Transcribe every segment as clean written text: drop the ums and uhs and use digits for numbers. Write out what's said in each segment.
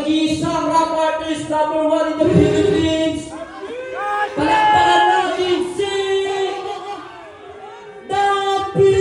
nag-iisang rap artist number 1 in the Philippines. Palakpakan natin si Dapi!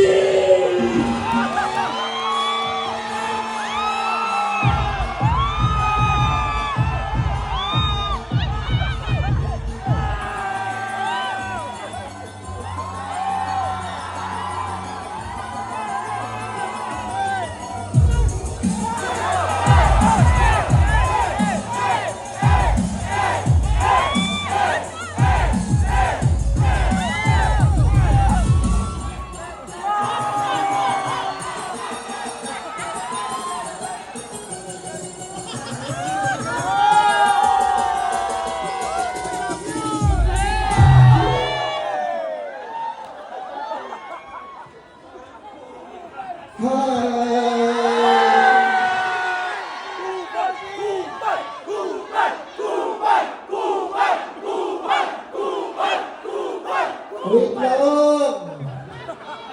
Wait lang!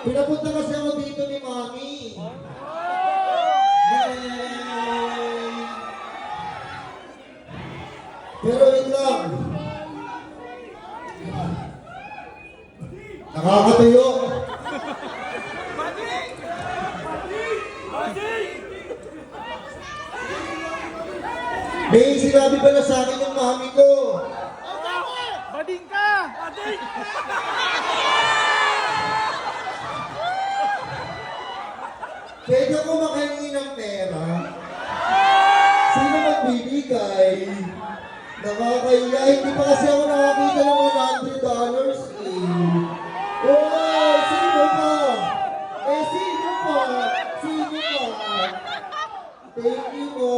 Pinapunta kasi ako dito ni Mami. Hey! Pero wait lang! Nakakatayo! May sinabi pala sa akin yung Mami ko. Bading ka! Bading! Pwede ako makahingi ng pera? Sino magbibigay? Nakakahiya, hindi pa kasi ako nakakita ng $100 eh. Oh, sino pa? Eh, sino pa? Sino pa? Thank you po.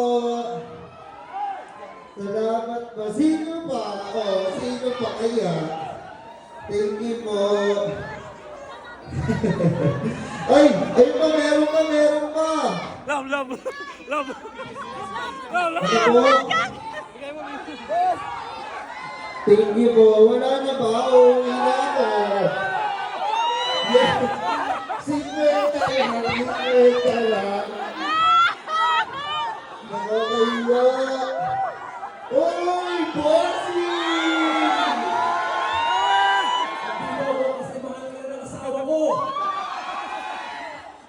Salamat po. Sino pa? Oh, sino pa kaya? Thank you po. Ay! Ayun pa, meron pa, meron pa! Love, love, love. Ano po? Thank you po. Wala na ba? Uuwi na ako. Yeah. 50 lang. 50 lang. Nakakaya. Oy! Bossy!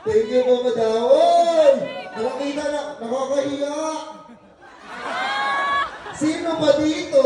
Thank you po, madaway! Nakakita na, nakakahiya! Sino pa dito?